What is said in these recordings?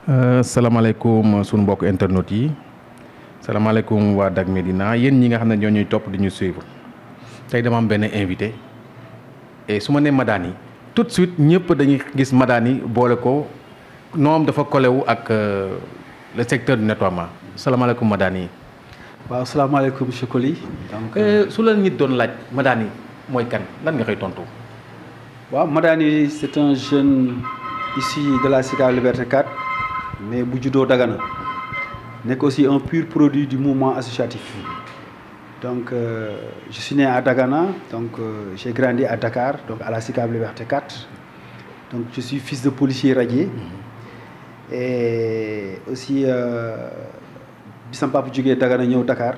salaamaaleykum sunu mbokk internet yi salaamaaleykum waa Dak Médina yéen ñi nga xam ne ñoo ñuy topp di ñu suivre tey dama am benn invité et su ma nee Madani tout de suite ñëpp dañuy gis Madani boole ko noom dafa collé wu ak le secteur du nettoiement salaamaaleykum Madani. waaw salaamaaleykum monsieur Coly. donc su la nit doon laaj Madani mooy kan lan nga koy tontu. waaw Madani c'est un jeune issu de la Sicap Liberté 4 mais bu juddoo Dagana nekk aussi un pur produit du mouvement associatif. Donc je suis né à Dagana, donc j'ai grandi à Dakar, donc à la Sicap Liberté 4. Donc je suis fils de policier radié. Et aussi bi sama papa jógee Dagana ñëw Dakar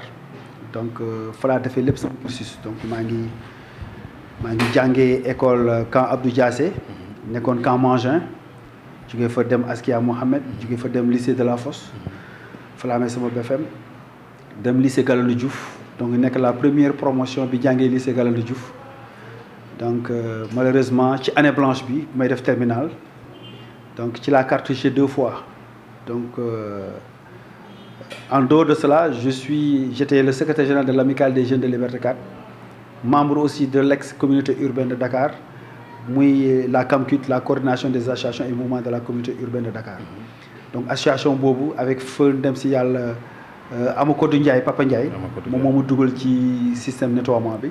donc fa laa defee lépp sama cursus donc maa ngi jàngee école camp Abdou Diassé nekkoon camp Mangin jógee fa dem Askia Mohamed jógee fa dem lycée de la Fosse fa laa amee sama BFM dem lycée Galandou Diouf donc nekk la première promotion bi jàngee lycée Galandou Diouf donc malheureusement ci année blanche bi may def terminale donc ci la cartouché 2 fois donc en dehors de cela j'étais le secrétaire général de l'amicale des jeunes de Liberté 4 membre aussi de l'ex-communauté urbaine de Dakar muy la CAMCUT, la coordination des associations et mouvements de la communauté urbaine de Dakar donc association boobu avec feu dem si yàlla Amakodou Ndiaye Papa Ndiaye moom moo ma dugal ci système nettoiement bi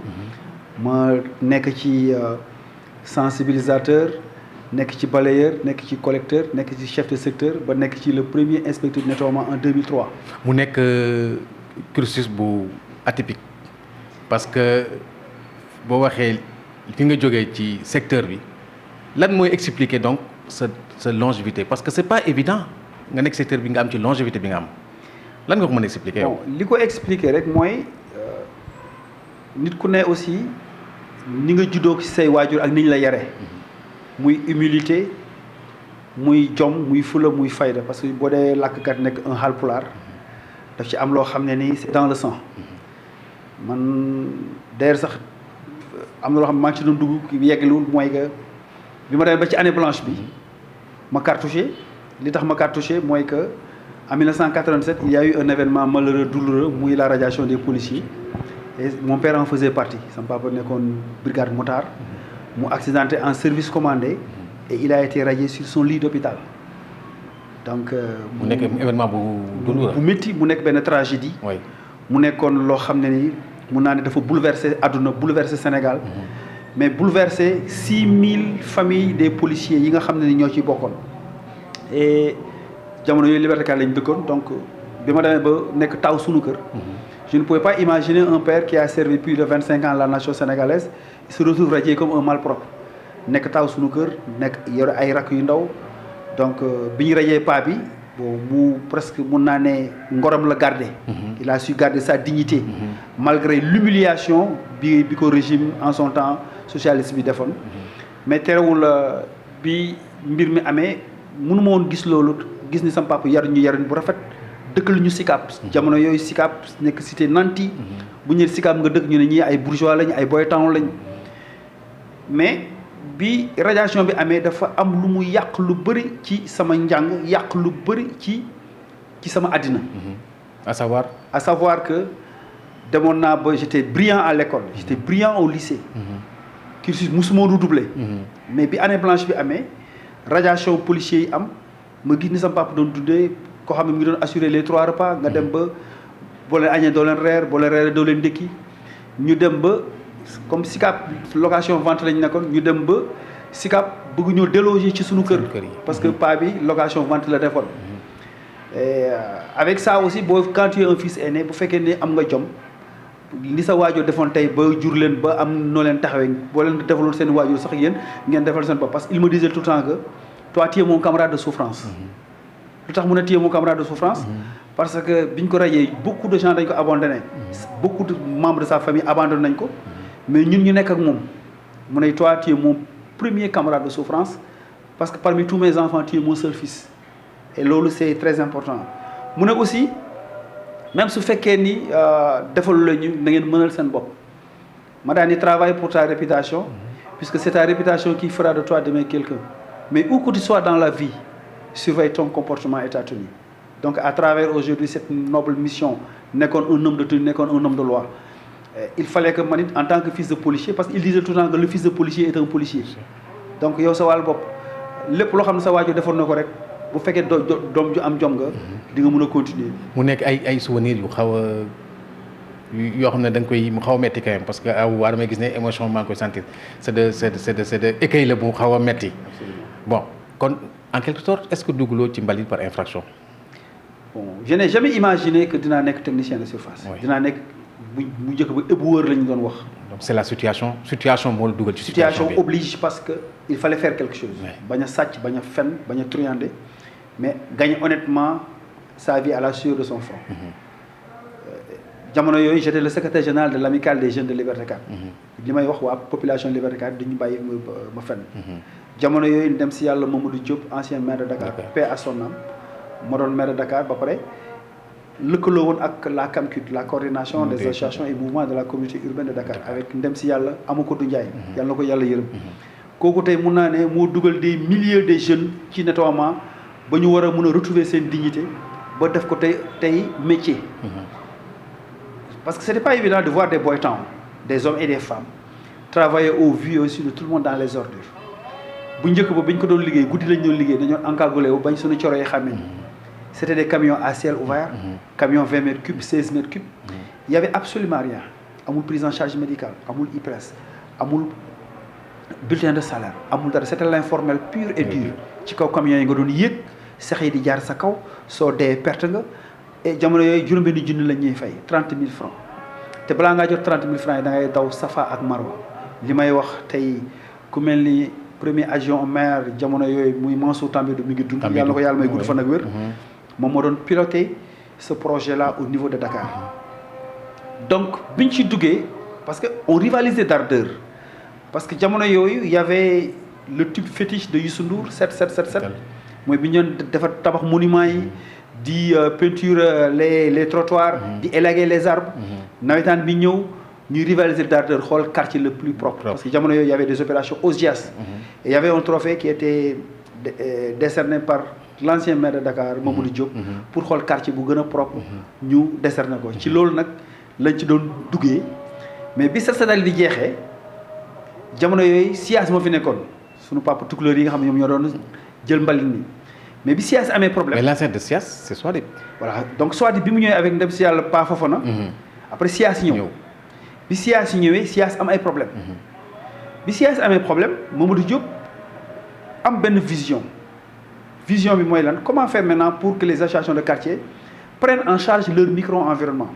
ma nekk ci sensibilisateur nekk ci balayeur nekk ci collecteur nekk ci chef de secteur ba nekk ci le premier inspecteur de nettoiement en 2003. mu nekk cursus bu atypique parce que boo waxee fi nga jógee ci secteur bi lan mooy expliquer donc sa longévité parce que c'est pas évident nga nekk secteur bi nga am ci longévité bi nga am lan nga ko mën a expliquer yow. bon li ko expliquer rek mooy nit ku ne aussi ni nga juddoo ci say waajur ak ni ñu la yare muy humilité muy jom muy fula muy fayda parce que boo dee làkkat nekk un Haalpulaar daf ci am loo xam ne nii c'est dans le sang man d'ailleurs sax am na loo xam ne maa ngi ci doon dugg yeggalul mooy que bi ma demee ba ci année blanche bi ma cartouché li tax ma cartouché mooy que en 1987 il y a eu un événement malheureux douloureux muy la radiation des policiers et mon père en faisait partie sama papa nekkoon brigade motard mu accidenté en service commandé et il a été radié sur son lit d'hôpital donc mu nekk événement bu douloureux bu métti mu nekk benn tragédie mu nekkoon loo xam ne ni mun naa ne dafa bouleversé àdduna bouleversé Sénégal mais bouleversé 6000 familles des policiers yi nga xam ne ni ñoo ciy bokkoon et jamono yooyu Liberté 4 lañ dëkkoon donc bi ma demee ba nekk taw sunu kër je ne pouvais pas imaginer un père qui a servi plus de 25 ans la nation sénégalaise il se retrouve radié comme un malpropre nekk taw sunu kër nekk yore ay rakk yu ndaw donc bi ñu radié paa bi bon mu presque mun naa ne ngorom la garder il a su garder sa dignité malgré l'humiliation bi ko régime en son temps socialiste bi defoon mais terewul bi mbir mi amee mënu ma woon gis loolu gis ni sama papa yaruñu bu rafet dëkk lu ñu Sicap jamono yooyu Sicap nekk cité nanti bu ñu Sicap nga dëkk ñu ne ñii ay bourgeois lañ ay boy town lañ mais bi radiation bi amee dafa am lu mu yàq lu bëri ci sama njàng yàq lu bëri ci sama àddina à savoir que demoon naa ba j'étais brillant à l'école j'étais brillant au lycée cursus musuma redoubler mais bi année blanche bi amee radiation policiers yi am ma gis ni sama papa doon dundee koo xam ne mu ngi doon assurer les 3 repas nga dem ba boo leen añee doo leen reer boo leen reeree doo leen ndékki ñu dem ba comme Sicap location vente lañu nekkoon ñu dem ba Sicap bëgg ñoo déloger ci suñu kër parce que paa bi location vente la defoon et avec ça aussi quand tu es un fils aîné bu fekkee ne am nga jom li sa waajur defoon tey ba jur leen ba am noo leen taxawee boo leen defaloon seen waajur sax yéen ngeen defal seen bopp parce que il me disait tout le temps que toi tu es mon camarade de souffrance lu tax mu ne tu es mon camarade de souffrance parce que biñ ko rayee beaucoup de gens dañ ko abandonné beaucoup de membres de sa famille abandonné nañ ko mais ñun ñu nekk ak moom mu ne toi tu es mon premier camarade de souffrance parce que parmi tous mes enfants tu es mon seul fils et loolu c'est très important mu ne aussi même su fekkee ni defalu la ñu da ngeen mënal seen bopp Madani travaille pour ta réputation puisque c'est ta réputation qui fera de toi demain quelqu'un mais où que tu sois dans la vie surveille ton comportement et ta tenue. Donc à travers aujourd'hui cette noble mission nekkoon un homme de tenue nekkoon un homme de loi il fallait que man it en tant que fils de policier parce qu'il disait tout le temps que le fils de policier est un policier donc yow sa wàll bopp lépp loo xam ne sa waajur defoon na ko rek bu fekkee doom ju am jom nga di nga mën a continuer. mu nekk ay souvenirs yu xaw a yoo xam ne da nga koy mu xaw a metti quand même parce que waa damay gis ne émotion maa ngi koy sentir c'est de écueil la bu xaw a metti. Bon kon en quelque sorte est-ce que dugguloo ci mbalit par infraction. Bon je n'ai jamais imaginé que dinaa nekk technicien de surface. dinaa nekk bu njëkk ba éboueur la ñu doon wax. donc c'est la situation moo la dugal ci situation oblige parce que il fallait faire quelque chose. bañ a sàcc bañ a fen bañ a truander mais gagner honnêtement sa vie à la sueur de son front. jamono yooyu j'étais le secrétaire général de l'amicale des jeunes de Liberté 4. li may wax waa population Liberté 4 dañu bàyyi ma fenn. jamono yooyu dem si yàlla Mamadou Diop ancien maire de Dakar. paix à son âme ma doon maire de Dakar ba pare lëkkaloo woon ak la CAMCUD la coordination des associations et mouvements de la communauté urbaine de Dakar avec ndem si yàlla Amadou Ndiaye. yàlla na ko yàlla yërëm. kooku tey mun naa ne moo dugal des milliers de jeunes ci nettoiement ba ñu war a mun a retrouver seen dignité ba def ko tey métier. Parce que ce n'était pas évident de voir des boy towns, des hommes et des femmes, travailler au vu aussi de tout le monde dans les ordures. Bu njëkk ba bi ñu ko doon liggéey guddi lañ doon liggéey dañoo encagoulé wu bañ suñu coro yi xàmmee. C'était des camions à ciel ouvert, camions 20 mètres cubes, 16 mètres cubes. Il y avait absolument rien. Amul prise en charge médicale, amul IPRES, amul bulletin de salaire, amul dara. C'était l'informel pur et dur. Ci kaw camions yi nga doon yéeg sax yi di jaar sa kaw soo dee perte nga. et jamono yooyu juróom-benni junni la ñuy fay 30 000 francs te balaa ngaa jot 30 000 francs yi da ngay daw Safa ak Marwa li may wax tey ku mel ni premier adjoint au maire jamono yooyu muy Mansour Tambidou mi ngi dund. yàlla na ko yàlla may gudd fan ak wér. moom moo doon piloter ce projet là au niveau de Dakar. donc biñ ci duggee parce que on rivalisait d'ardeur parce que jamono yooyu y avait le tube fétiche de Youssou Ndour 7777 mooy bi ñu doon defar tabax monument yi. di peinture les trottoirs di élaguer les arbres nawetaan bi ñëw ñuy rivaliser d'ardeur xool quartier le plus propre parce que jamono yooyu y avait des opérations OSIAS et y avait un trophée qui était décerné par l'ancien maire de Dakar Mamadou Diop pour xool quartier bu gën a propre ñu décerné ko ci loolu nag lañ ci doon duggee mais bi Set-Setal di jeexee jamono yooyu SIAS moo fi nekkoon sunu papa tukulóor yi nga xam ne ñoom ñoo doon jël mbalit ni mais bi SIAS amee problème. mais l'ancêtre de SIAS c'est Soadib. voilà donc Soadib bi mu ñëwee avec ndem si yàlla Pa Fofana. après SIAS ñëw. bi SIAS ñëwee SIAS am ay problème bi SIAS amee problème Mamadou Diop am benn vision bi mooy lan comment faire maintenant pour que les associations de quartier prennent en charge leur micro-environnement.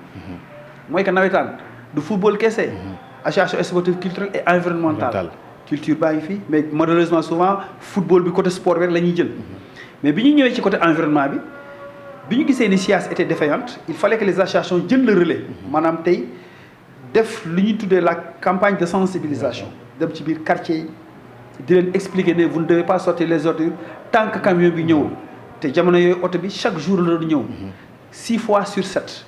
mooy que nawetaan du football kese. association sportive culturelle et environnementale. culture baa ngi fi mais malheureusement souvent football bi côté sport rek la ñuy jël. mais bi ñu ñëwee ci côté environnement bi ñu gisee ni SIAS était défaillante il fallait que les associations jël le relais maanaam tey def li ñuy tuddee la campagne de sensibilisation dem ci biir quartier yi di leen expliquer ne vous ne devez pas sortir les ordures tant que camion bi ñëwul te jamono yooyu oto bi chaque jour la doon ñëw 6 fois sur 7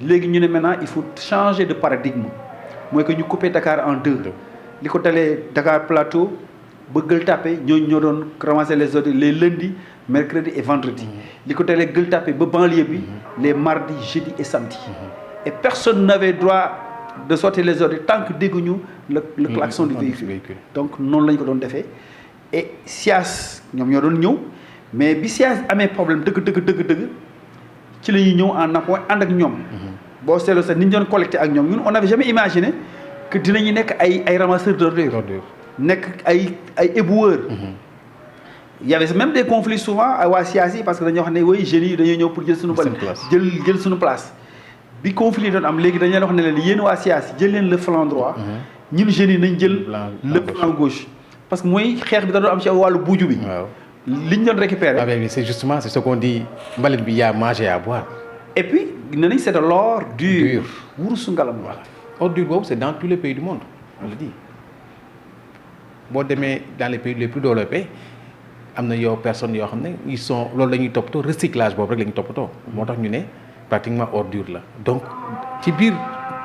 léegi ñu ne maintenant il faut changer de paradigme mooy que ñu couper Dakar en deux li ko dalee Dakar Plateau ba Gueule Tapée ñooñu ñoo doon ramasser les ordures les lundis mercredi et vendredi li ko dalee Gueule Tapée ba banlieue bi les mardis jeudi et samedi et personne n'avait droit de sortir les ordures tant que dégguñu le klaxon du véhicule donc noonu lañ ko doon defee et SIAS ñoom ñoo doon ñëw mais bi SIAS amee problème dëgg ci la ñuy ñëw en appoint ànd ak ñoom boo seetloo sax ni ñu doon collecté ak ñoom ñun on n'avait jamais imaginé que dinañu nekk ay ramasseurs d'ordures nekk ay éboueurs. Il y avait même des conflits souvent à waa SIAS yi parce que dañoo wax ne oui jeunes yi dañoo ñëw pour jël suñu jël suñu place bi conflit yi doon am léegi dañu leen wax ne leen yéen waa SIAS jël leen le flanc droit ñun jeunes yi nañ jël le flanc gauche parce que mooy xeex bi da doon am ci wàllu buuju bi liñ doon récupérer c'est justement c'est ce qu'on dit mbalit bi y a manger à boire et puis ne nañ c'est de l'or dur wurusu ngalam voilà ordure boobu c'est dans tous les pays du monde on le dit boo demee dans les pays les plus développés am na yow personnes yoo xam ne ils sont loolu la ñuy toppatoo recyclage boobu rek la ñuy toppatoo moo tax ñu ne pratiquement ordure la donc ci biir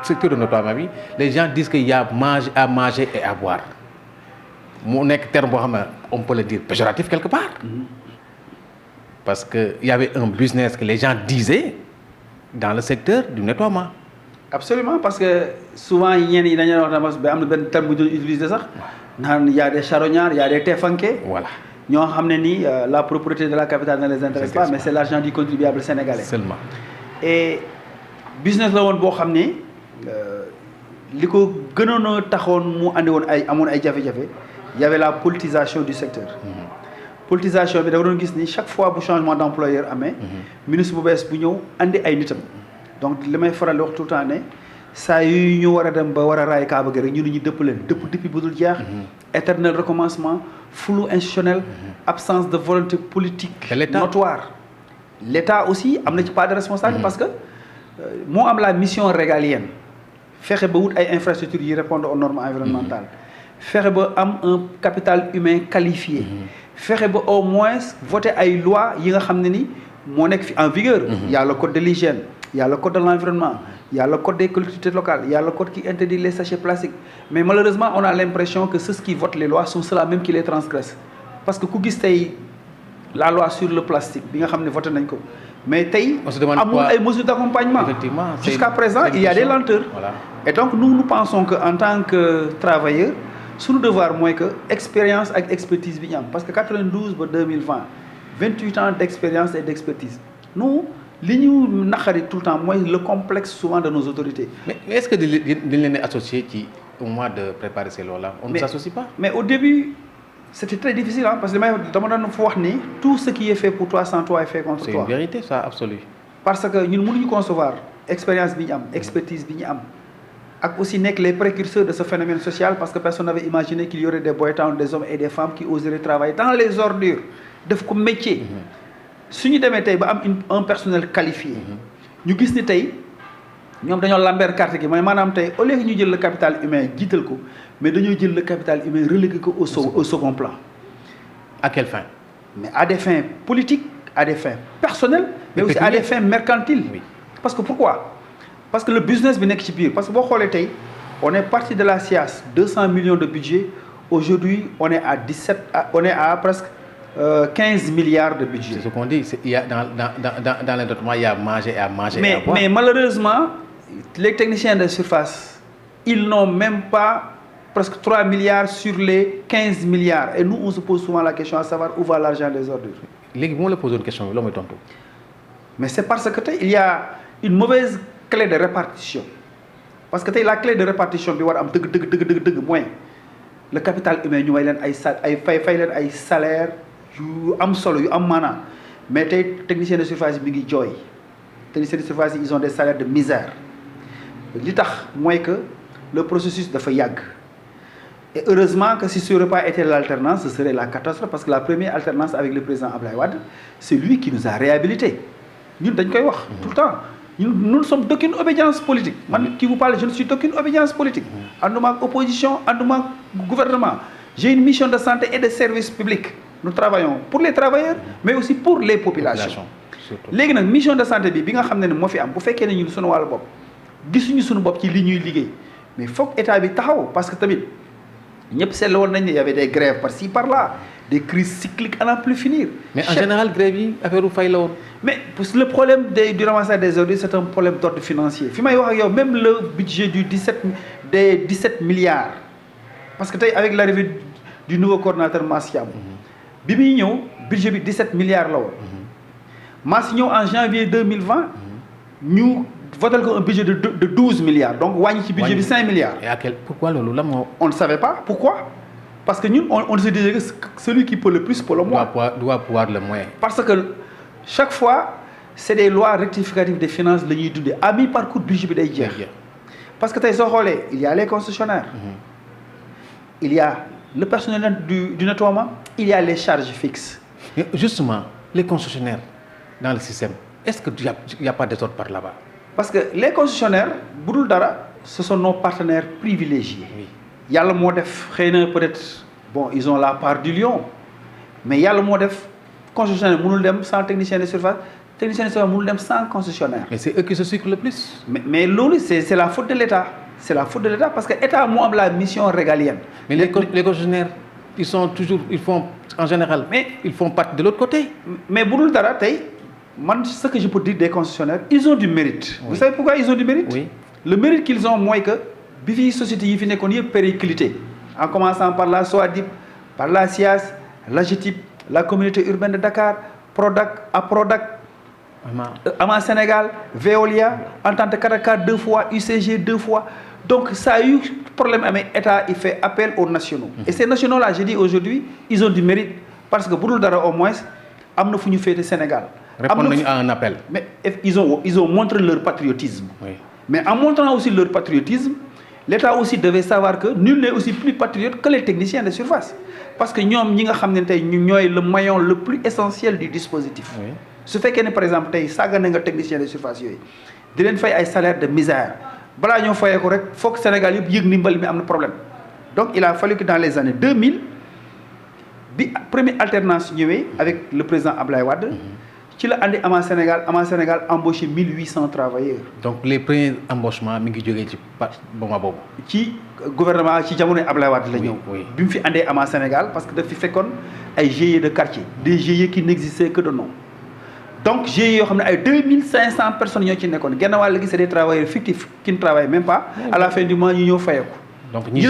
secteur de nettoiement bi les gens disent que y a à manger et à boire mu nekk terme boo xam ne on peut le dire péjoratif quelque part parce que y avait un business que les gens disaient dans le secteur du nettoiement. Absolument, parce que souvent ñenn yi dañuy wax ba am na benn terme bu ñu utiliser sax naan y a des charognards, y a des tefanke. Voilà. ñoo xam ne ni la propriété de la capitale ne les intéresse pas, mais c'est l'argent du contribuable sénégalais. Seulement. Et business la woon boo xam ne li ko gënoon a taxoon mu andi woon amoon ay jafe-jafe y avait la politisation du secteur. Politisation bi da doon gis ni chaque fois bu changement d'employeur amee. ministre bu bees bu ñëw andi ay nitam. donc li may faral di wax tout le temps ne saa yu ñu war a dem ba war a raay Kaaba gi rek ñu ne ñu dëpp leen dëpp depuis bu dul jeex. éternel recommencement flou institutionnel. absence de volonté politique. notoire. L'État aussi am na ci part de responsabilité parce que moo am la mission régalienne fexe ba wut ay infrastructures yi répondre aux normes environnementales fexe ba am un capital humain qualifié fexe ba au moins voter ay lois yi nga xam ne ni moo nekk fi en vigueur. Il y a le code de l'hygiène, il y a le code de l'environnement, il y a le code des collectivités locales, il y a le code qui interdit les sachets plastiques. Mais malheureusement, on a l'impression que ceux qui votent les lois sont ceux-là même qui les transgressent. Parce que ku gis tey la loi sur le plastique bi nga xam ne voté nañ ko mais tey amul ay mesures d'accompagnement. Effectivement, jusqu'à présent il y a des lenteurs. Voilà. Et donc nous pensons que en tant que travailleurs suñu devoir mooy que expérience ak expertise bi ñu am parce que 92 ba 2020 28 ans d'expérience et d'expertise nous li ñu naqari tout le temps mooy le complexe souvent de nos autorités. Mais est-ce que dañ leen associé ci au mois de préparer ces lois-là on ne s'associe pas. Mais au début c'était très difficile parce que dama doon fa wax ni tout ce qui est fait pour toi sans toi est fait contre toi. C'est une vérité ça absolue. Parce que ñun mënuñu concevoir expérience bi ñu am expertise bi ñu am ak aussi nekk les précurseurs de ce phénomène social parce que personne n'avait imaginé qu'il y aurait des boy towns des hommes et des femmes qui oseraient travailler dans les ordures def ko métier. suñu demee tey ba am un personnel qualifié. ñu gis ni tey ñoom dañoo lamber carte gi mooy maanaam tey au lieu que ñu jël le capital humain jiital ko mais dañoo jël le capital humain relégué ko au second plan. À quelle fin? Mais à des fins politiques, à des fins personnelles, mais aussi à des fins mercantiles. Oui. Parce que pourquoi? Parce que le business bi nekk ci biir parce que boo xoolee tey on est parti de la SIAS 200 millions de budget aujourd'hui on est à presque 15 milliards de budget. C'est ce qu'on dit. Il y a dans l'endettement il y a manger et à manger. Mais malheureusement les techniciens de surface ils n'ont même pas presque 3 milliards sur les 15 milliards et nous on se pose souvent la question à savoir où va l'argent des ordures. léegi bu ma la poser une question loo may tontu. Mais c'est parce que tey il y a une mauvaise clé de répartition parce que tey la clé de répartition bi war a am dëgg mooy le capital humain ñu may leen ay fay leen ay salaire yu am solo yu am maanaam mais tey technicien de surface yi mi ngi jooy technicien de surface yi ils ont des salaires de misère li tax mooy que le processus dafa yàgg et heureusement que si ce n'aurait pas été l'alternance ce serait la catastrophe parce que la première alternance avec le président Abdoulaye Wade c'est lui qui nous a réhabilité ñun dañ koy wax tout le temps nous ne sommes d'aucune obédience politique man qui vous parle je ne suis d'aucune obédience politique ànduma ak opposition ànduma ak gouvernement j'ai une mission de santé et de service public nous travaillons pour les travailleurs mais aussi pour les populations léegi nag mission de santé bi nga xam ne moo fi am bu fekkee ne ñun suñu wàllu bopp gisuñu suñu bopp ci li ñuy liggéey mais foog état bi taxaw parce que tamit ñëpp seetlu woon nañ ne y avait des grèves par-ci par-là des crises cycliques à n'en plus finir. Mais en général grève yi affaire u fay la woon. Mais le problème du ramassage des ordures c'est un problème d'ordre financier fi may wax ak yow même le budget des 17 milliards parce que tey avec l'arrivée du nouveau coordonnateur Mass Thiam bi muy ñëw budget bi 17 milliards la woon Mass ñëw en janvier 2020 ñu voté ko un budget de 12 milliards donc wàññi ci budget bi 5 milliards. Et pourquoi loolu la moo. On ne savait pas pourquoi parce que ñun on se disait que celui qui peut le plus peut le moins. doit pouvoir le moins. Parce que chaque fois c'est des lois rectificatives des finances la ñuy dundee à mi-parcours budget bi day jeex. Parce que tey soo xoolee il y a les concessionnaires. Il y a le personnel du nettoiement. Il y a les charges fixes. Mais justement les concessionnaires dans le système est-ce que il y a pas désordre par là-bas? Parce que les concessionnaires bu dul dara ce sont nos partenaires privilégiés. Oui. Yàlla moo def xëy na peut-être bon ils ont la part du lion mais yàlla moo def concessionnaire mënul dem sans technicien de surface technicien de surface mënul dem sans concessionnaire. Mais c'est eux qui se sucrent le plus. Mais loolu c'est la faute de l'État. C'est la faute de l'État parce que État moo am la mission régalienne. Mais les concessionnaires ils sont toujours ils font en général. Mais ils font partie de l'autre côté. mais bu dul dara tey man ce que je peux dire des concessionnaires ils ont du mérite. Oui. Vous savez pourquoi ils ont du mérite. Oui. Le mérite qu'ils ont mooy que bi fi société yi fi nekkoon yëpp périclité en commençant par la SOADIP par la SIAS l'AGETIP la communauté urbaine de Dakar Prodac APRODAC Ama Sénégal Veolia Entente Caracas 2 fois UCG 2 fois donc ça a eu problème amee état il fait appel aux nationaux. Et ces nationaux là je dis aujourd'hui ils ont du mérite parce que bu dul dara au moins am na fu ñu féete Sénégal. répondre nañu à un appel. Mais ils ont montré leur patriotisme. Oui. Mais en montrant aussi leur patriotisme, l'État aussi devait savoir que nul n'est aussi plus patriote que les techniciens de surface. Parce que ñoom ñi nga xam ne tey ñooy le maillon le plus essentiel du dispositif. Oui. su fekkee ne par exemple tey sàggane nga technicien de surface yooyu di leen fay ay salaire de misère balaa ñoo fayee ko rek foog Sénégal yëpp yëg ni mbal mi am na problème. Donc il a fallu que dans les années 2000 bi première alternance ñëwee avec le président Ablaye Wade. ci la andi Ama Sénégal embauché 1800 travailleurs. donc les premiers embauchements mi ngi jógee ci moment boobu. ci gouvernement ci jamono Ablaye Wade la ñëw. oui. bi mu fi andee Ama Sénégal parce que daf fi fekkoon ay GIE de quartier. des GIE qui n'existaient que de nom. donc GIE yoo xam ne ay 2500 personnes ñoo ci nekkoon genn wàll gi c'est des travailleurs fictifs qui ne travaillent même pas. à la fin du mois ñu ñëw fayeeku. donc ñi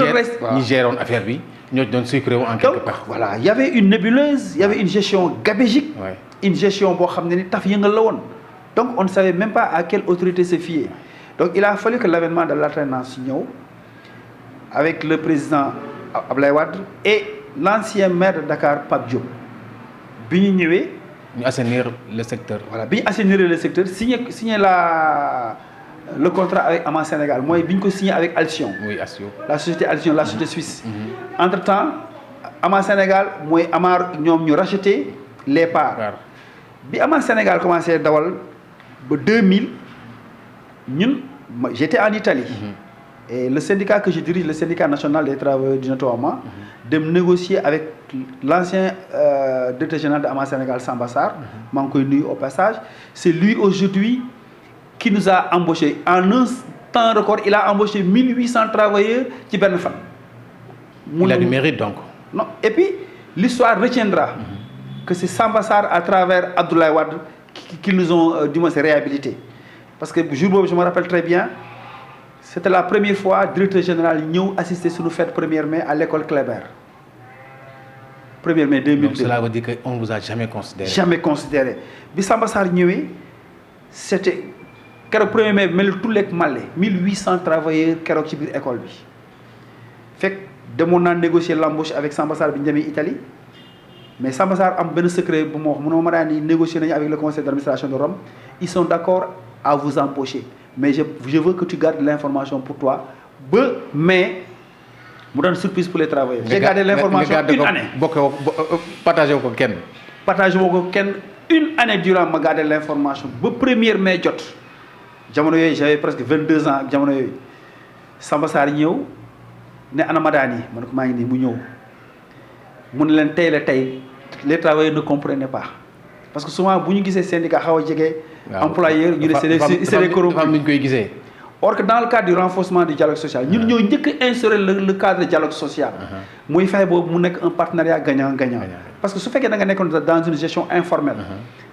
géroon affaire bi ñoo doon sucré en quelque part. donc voilà il y avait une nébuleuse il y avait une gestion gabégique. Ouais. Une gestion boo xam ne ni taf yëngal la woon donc on ne savait même pas à quelle autorité se fier donc il a fallu que l'avènement de l'alternance ñëw avec le président Ablaye Wade et l'ancien maire de Dakar Pape Diop bi ñu ñëwee. ñu assainir le secteur. voilà bi ñu assainir le secteur signé le contrat avec Ama Sénégal mooy bi ñu ko signé avec Alcyon. oui Alcyon. la société Alcyon la société suisse. entre temps Ama Sénégal mooy Amar ñoom ñu racheté les parts. bi Ama Sénégal commencé dawal ba 2000 ñun j'étais en Italie. Et le syndicat que je dirige le syndicat national des travailleurs du nettoiement dem négocier avec l'ancien directeur général de Ama Sénégal Samba Sarr maa ngi koy nuyu au passage c'est lui aujourd'hui qui nous a embauché en un temps record il a embauché 1800 travailleurs ci benn fan. Il a du mérite donc. Non et puis l'histoire retiendra que c'est Samba Sarr à travers Abdoulaye Wade qui nous ont du moins réhabilité parce que jour boobu je me rappelle très bien c'était la première fois directeur général ñëw assister suñu fête 1er mai à l'école Kléber 1er mai 2002. Donc cela veut dire qu'on ne vous a jamais considéré. Jamais considéré bi Samba Sarr ñëwee c'était keroog 1er mai mel tulleeg màlle 1800 travailleurs keroog ci biir école bi fekk demoon naa négocier l'embauche avec Samba Sarr bi ñu demee Italie. Mais Samba Sarr am benn secret bu ma wax mu ne ma daan négocier nañu avec le conseil d'administration de Rome ils sont d'accord à vous embaucher mais je veux que tu gardes l'information pour toi ba mai mu doon surprise pour les travailleurs. J'ai gardé l'information une année. partagé ko kenn. partagé moo ko kenn une année durant ma gardé l'information ba 1er mai jot jamono yooyu j'avais presque 22 ans ak jamono yooyu Samba Sarr ñëw ne ana Madani ma ne ko maa ngi nii mu ñëw. mu ne leen tey la tey les travailleurs ne comprenaient pas parce que souvent bu ñu gisee syndicat xaw a jege. employeur ñu ne c'est des corrompus ñu koy gisee. or que dans le cadre du renforcement du dialogue social ñun ñoo njëkk a instaurer le cadre de dialogue social. muy fexe boobu mu nekk un partenariat gagnant-gagnant. parce que su fekkee da nga nekkoon dans une gestion informelle.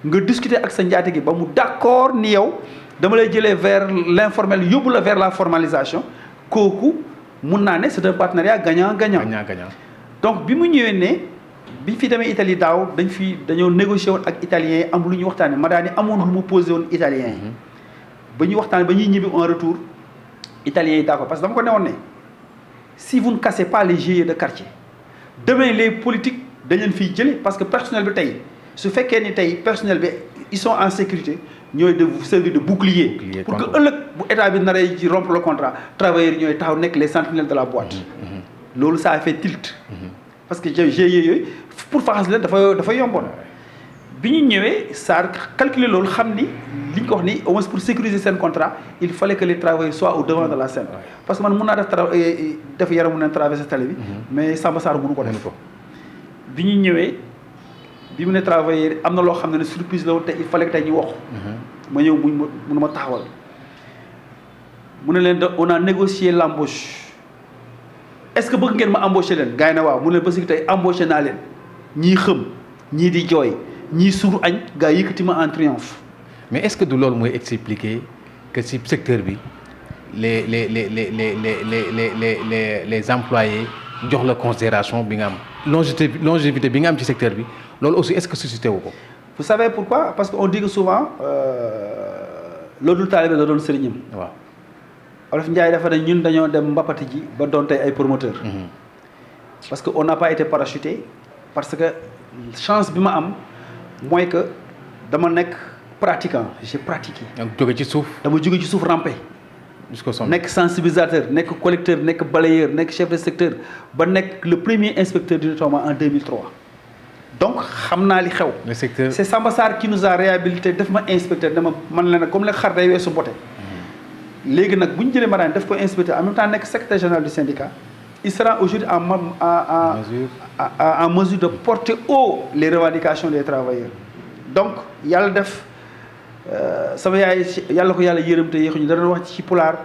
nga discuter ak sa njaatige ba mu d'accord ni yow dama lay jëlee vers l'informel yóbbu la vers la formalisation kooku mun naa ne c'est un partenariat gagnant-gagnant. Donc bi mu ñëwee ne bi fi demee Italie daaw dañoo négocier woon ak italiens yi am lu ñu waxtaanee ma daal di amoon lu mu posé woon italiens yi. ba ñuy waxtaanee ba ñuy ñibbi en retour italiens yi d'accord parce que dama ko newoon ne si vous ne cassez pas les GIE de quartier demain les politiques dañ leen fiy jëlee parce que personnel bi tey su fekkee ni tey personnel bi ils sont en sécurité ñooy de servir de bouclier. pour que ëllëg bu état bi naree ci rompre le contrat travailleurs ñooy taxaw nekk les sentinelles de la boîte. loolu ça a fait tilt. parce que GIE yooyu pour faxas leen dafa yomboon bi ñu ñëwee Sarr calculer loolu xam ni li ñu ko wax ni au moins pour sécuriser seen contrat il fallait que les travailleurs soient au devant de la scène. parce que man mun naa def yaramu neen traverser tali bi. mais Samba Sarr mënu ko def. bi ñu ñëwee bi mu ne travailleurs am na loo xam ne surprise la woon te il fallait que tey ñu wax. ma ñëw mun ma taxawal mu ne leen on a négocié l'embauche est-ce que bëgg ngeen ma embaucher leen gars yi na waaw mu leen ba si tey embauché naa leen ñii xëm ñii di jooy ñii suuru añ gars yëkkati ma en triomphe. mais est-ce que du loolu mooy expliquer que ci secteur bi les employés jox la considération bi nga am longévité bi nga am ci secteur bi loolu aussi est-ce que suscité wu ko. vous savez pourquoi parce que on dit que souvent loolu taalibe la doon sëriñam. waaw Olof Ndiaye dafa ne ñun dañoo dem mbappati ji ba doon tey ay promoteur parce que on n'a pas été parachuté parce que chance bi ma am mooy que dama nekk pratiquant j'ai pratiqué. donc jóge ci suuf. dama jóge ci suuf rampé. jusqu'au sommet nekk sensibilisateur nekk collecteur nekk balayeur nekk chef de secteur ba nekk le premier inspecteur du nettoiement en 2003 donc xam naa li xew. le secteur c'est Samba Sarr qui nous a réhabilité def ma inspecteur dama man la nag comme la xar day weesu mbote. léegi nag bu ñu jëlee Madani def ko inspecteur en même temps nekk secrétaire général du syndicat il sera aujourd'hui en mesure de porter haut les revendications des travailleurs donc yàlla def sama yaay yàlla ko yàlla yërëm te yéexuñu da doon wax ci pulaar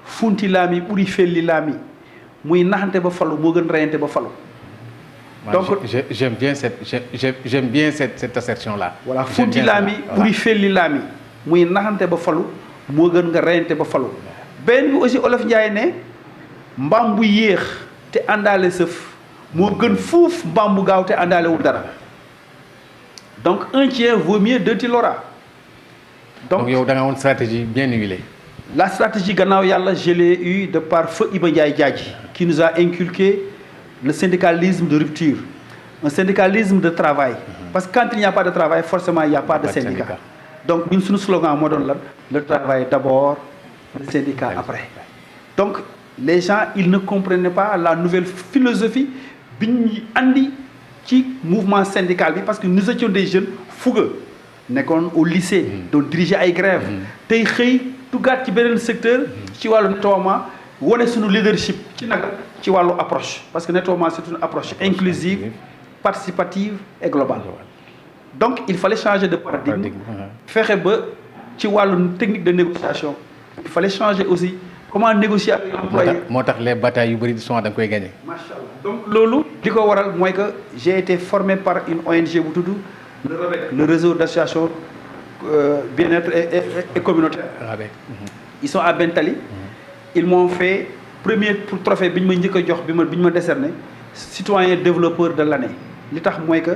funti laami ɓuri felli laami muy naxante ba falu moo gën reyante ba falu. donc j'aime bien cette assertion là. voilà funti laami ɓuri felli laami muy naxante ba falu moo gën nga reyante ba falu. benn bi aussi Olof Ndiaye ne mbaam bu yéex te àndaale sëf moo gën fuuf mbaam bu gaaw te àndaale wul dara donc un tien vaut mieux deux tu l'auras. donc yow da nga woon stratégie bien huilée. la stratégie gannaaw yàlla je l'ai eu de par feu Iba Ndiaye Diadji qui nous a inculqué le syndicalisme de rupture un syndicalisme de travail parce que quand il n'y a pas de travail forcément il n'y a pas de syndicat donc ñun suñu slogan moo doon lan le travail d'abord le syndicat après donc les gens ils ne comprenaient pas la nouvelle philosophie bi ñu andi ci mouvement syndical bi parce que nous étions des jeunes fougueux nekkoon au lycée doon diriger ay grève tey xëy duggaat ci beneen secteur ci wàllu nettoiement wane suñu leadership ci nag ci wàllu approche parce que nettoiement c'est une approche inclusive participative et globale donc il fallait changer de paradigme fexe ba ci wàllu technique de négociation il fallait changer aussi comment négocier avec l'employé moo tax les batailles yu bëri souvent da nga koy gagner. macha allah donc loolu li ko waral mooy que j'ai été formé par une ONG bu tudd le REVEC le réseau d'associations bien-être et communautaire. Ils sont à Bentali. Ils m'ont fait premier pour trophée bi ñu ma njëkk a jox bi ñu ma décerné citoyen développeur de l'année li tax mooy que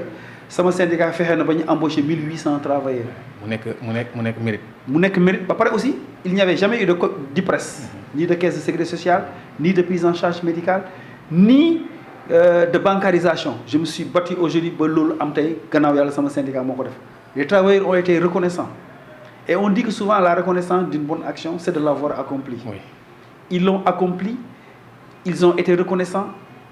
sama syndicat fexe na ba ñu embauché 1800 travailleurs. mu nekk mérite. mu nekk mérite ba pare aussi il n'y avait jamais eu d'IPRES ni de caisse de sécurité sociale ni de prise en charge médicale ni de bancarisation je me suis battu aujourd'hui ba loolu am tey gannaaw yàlla sama syndicat moo ko def. Les travailleurs ont été reconnaissants. Et on dit que souvent la reconnaissance d'une bonne action, c'est de l'avoir accompli. Oui. Ils l'ont accompli, ils ont été reconnaissants,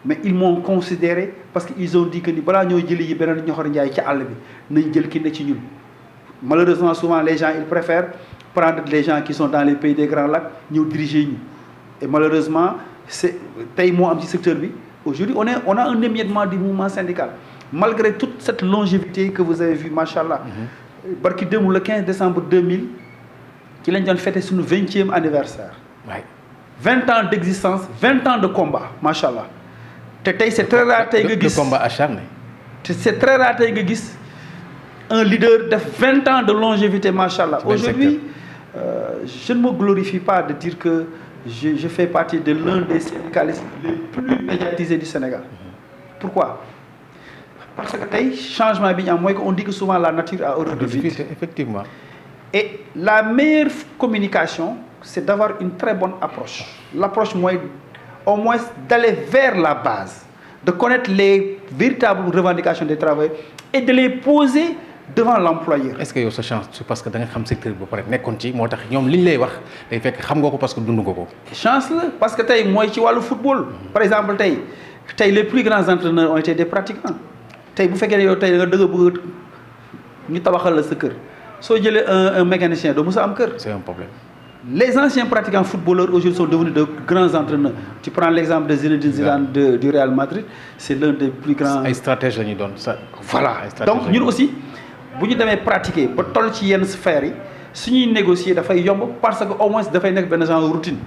mais ils m'ont considéré parce qu'ils ont dit que ni balaa ñoo jëli yi beneen ñoxor njaay ci àll bi nañ jël ki ne ci ñun. Malheureusement souvent les gens ils préfèrent prendre les gens qui sont dans les pays des Grands Lacs ñëw diriger ñu. Et malheureusement c'est tey moo am ci secteur bi aujourd'hui on a un émiettement du mouvement syndical. Malgré toute cette longévité que vous avez vue machallah barki démb le 15 décembre 2000 ci lañ doon fêter suñu 20e anniversaire. waay 20 ans d'existence 20 ans de combat machallah te tey c'est très rare tey nga gis de combat acharné. te c'est très rare tey nga gis un leader def 20 ans de longévité machallah. Aujourd'hui je ne me glorifie pas de dire que je fais partie de l'un des syndicalistes les plus médiatisés du Sénégal. Pourquoi? Parce que tey changement bi ñu am mooy que on dit que souvent la nature a horreur du vide. Effectivement. Et la meilleure communication c'est d'avoir une très bonne approche. L'approche mooy au moins d'aller vers la base, de connaître les véritables revendications des travailleurs et de les poser devant l'employeur. Est-ce que yow sa chance c'est parce que da nga xam secteur bi ba pare nekkoon ci moo tax ñoom li ñu lay wax day fekk xam nga ko parce que dund nga ko. chance la parce que tey mooy ci wàllu football. Par exemple tey les plus grands entraîneurs ont été des pratiquants. tey bu fekkee ne yow tey da nga bëgg ñu tabaxal la sa kër soo jëlee un mécanicien doo mës a am kër. C'est un problème. Les anciens pratiquants footballeurs aujourd'hui sont devenus de grands entraîneurs. Tu prends l'exemple de Zinedine Zidane du Real Madrid, c'est l'un des plus grands. ay stratèges la ñu doon ça. Voilà donc ñun aussi bu ñu demee pratiquer ba toll ci yenn sphères yi su ñuy négocier dafay yomb parce que au moins dafay nekk benn genre routine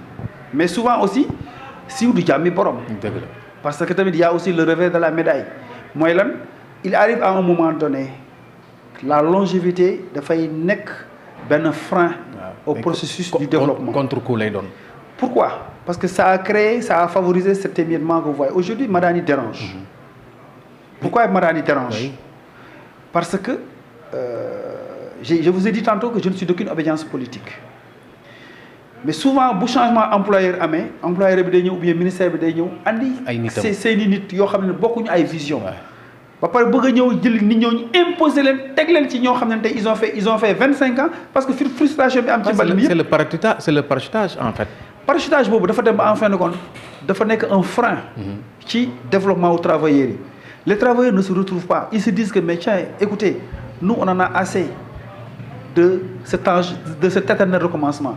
mais souvent aussi siiw du jàmmi borom. dëgg la parce que tamit y a aussi le revers de la médaille mooy lan il arrive à un moment donné la longévité dafay nekk benn frein au processus du développement. contre-coup lay doon. Pourquoi? Parce que ça a favorisé cet émiettement que vous voyez. Aujourd'hui, Madani dérange. Pourquoi Madani dérange? Oui. Parce que je vous ai dit tantôt que je ne suis d'aucune obédience politique. Mais souvent bu changement employeur amee employeur bi day ñëw ou bien ministère bi day ñëw andi. ay nitam seeni nit yoo xam ne bokkuñu ay vision. ba pare bëgg a ñëw jël nit ñooñu imposer leen teg leen ci ñoo xam ne tey ils ont fait 25 ans parce que frustration bi am ci mbali mi yëpp. c'est le parachutage en fait. parachutage boobu dafa dem ba en fin de compte dafa nekk un frein. ci développement aux travailleurs yi. Les travailleurs ne se retrouvent pas ils se disent que mais tiens écoutez nous on en a assez de cet éternel recommencement.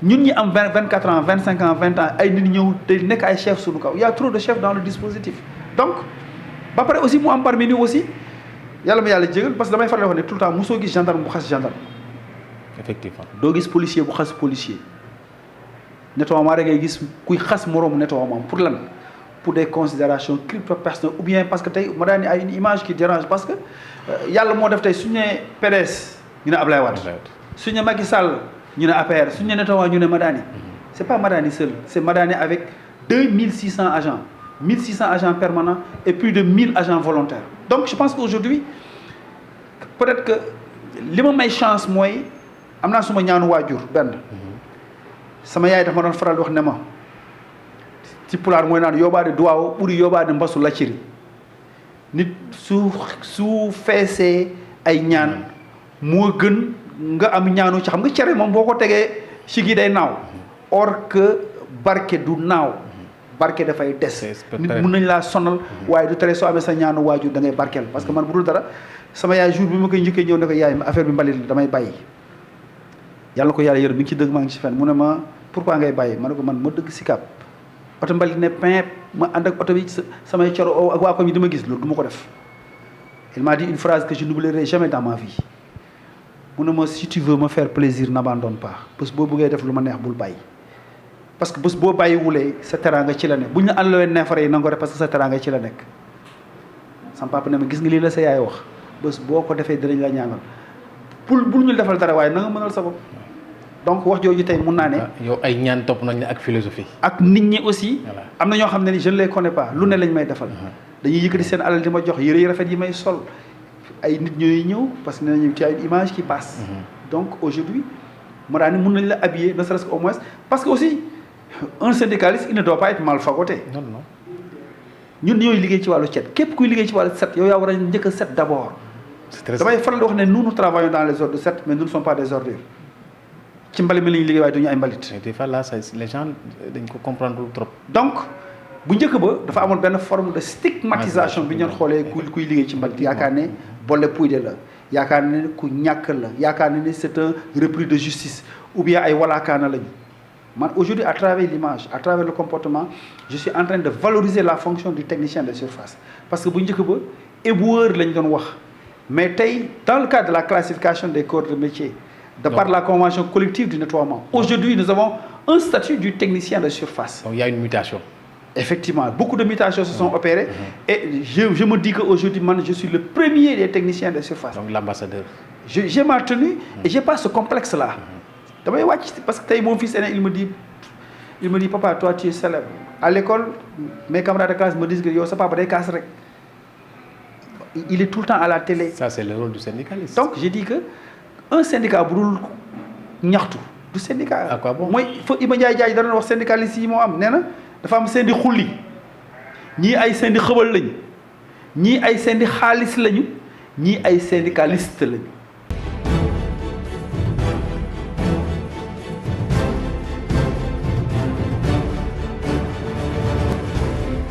ñun ñi am 24 ans 25 ans 20 ans ay nit ñëw day nekk ay chefs suñu kaw y a trop de chefs dans le dispositif donc ba pare aussi mu am parmi nous aussi yàlla ma yàlla jégal parce que damay faral di wax ne tout le temps mosoo gis gendarme bu xas gendarme. effectivement doo gis policier bu xas policier nettoiement rek ngay gis kuy xas moroomu nettoiement pour lan pour des considérations crypto-personnelles ou bien parce que tey ma daan ni ay une image qui dérange parce que yàlla moo def tey suñu nee PDS ñu ne Ablaye Wade suñu ne Macky Sall ñu ne APR suñu ne nettoiement ñu ne Madani c'est pas Madani seul c'est Madani avec 2600 agents 1600 agents permanents et plus de 1000 agents volontaires donc je pense qu'aujourd'hui peut-être que li ma may chance mooy am naa suma ñaanu waajur benn sama yaay dafa ma doon faral di wax ne ma ci pulaar mooy naan yóbbaade duwaaw ɓuri yóbbaade mbasu lacciri nit su feesee ay ñaan moo gën nga am ñaanu ci xam nga cere moom boo ko tegee ci gi day naaw or que barke du naaw barke dafay des nit mun nañ laa sonal waaye du tere soo amee sa ñaanu waajur da ngay barkeel parce que man bu dul dara sama yaay jour bi ma koy njëkkee ñëw ne ko yaay affaire bi mbalit la damay bàyyi yàlla ko yàlla yërëm mi ngi ci dëgg maa ngi ci fen mu ne ma pourquoi ngay bàyyi ma ne ko man ma dëgg Sicap oto mbalit ne pin ma ànd ak oto bi samay coro ak waa ko mi dama gis loolu du ma ko def il m'a dit une phrase que je n'oublierai jamais dans ma vie mu ne ma si tu veux me faire plaisir n'abandonne pas bés boo bëggee def lu ma neex bul bàyyi parce que bés boo bàyyi wulee sa teraanga ci la nekk bu ñu la àndalee neefare yi nangoo def parce que sa teraanga ci la nekk sama papa ne ma gis nga lii la sa yaay wax bés boo ko defee dinañ la ñaanal bul ñu defal dara waaye na nga mënal sa bopp donc wax jooju tey mun naa ne. yow ay ñaan topp nañ la ak philosophie. ak nit ñi aussi. am na ñoo xam ne ni je ne les connais pas lu ne lañ may defal. dañuy yëkkati seen alal di ma jox yëre yu rafet yi may sol ay nit ñooy ñëw parce que nee nañu ci ay une image qui passe. donc aujourd'hui moo daal ni mun nañ la habiller ne serait-ce qu'au moins parce que aussi un syndicaliste il ne doit pas être mal fagoté. non non. ñun ñooy liggéey ci wàllu cet képp kuy liggéey ci wàllu set yow yaa war a njëkk a set d'abord. damay faral di wax ne nous travaillons dans les ordres de set mais nous ne sommes pas des ordures. ci mbalit mi la ñuy liggéey waaye duñu ay mbalit. des fois là les gens dañ ko comprendre trop. donc bu njëkk ba dafa amoon benn forme de stigmatisation bi ñu doon xoolee kuy liggéey ci mbalit yaakaar ne boole puude la yaakaar ne ku ñàkk la yaakaar ne c'est un repris de justice ou bien ay walaakaana lañu man aujourd'hui à travers l'image à travers le comportement je suis en train de valoriser la fonction du technicien de surface parce que bu njëkk ba éboueur lañ doon wax mais tey dans le cadre de la classification des corps de métier de par la convention collective du nettoiement. Aujourd'hui, nous avons un statut du technicien de surface. Donc il y a une mutation. Effectivement, beaucoup de mutations se sont opérées et je me dis qu'aujourd'hui, je suis le premier des techniciens de surface. Donc l'ambassadeur. J'ai ma tenue et j'ai pas ce complexe-là. Parce que mon fils aîné, il me dit, papa, toi tu es célèbre. À l'école, mes camarades de classe me disent que yo, ça papa des casses. Il est tout le temps à la télé. Ça, c'est le rôle du syndicaliste. Donc j'ai dit que un syndicat bu dul ñaxtu du syndicat. à quoi bon mooy fa Iba Ndiaye Diagne dana wax syndicaliste yi moo am nee na dafa am syndi xulli ñii ay syndi xëbal lañu ñii ay syndi xaalis lañu ñii ay syndicaliste lañu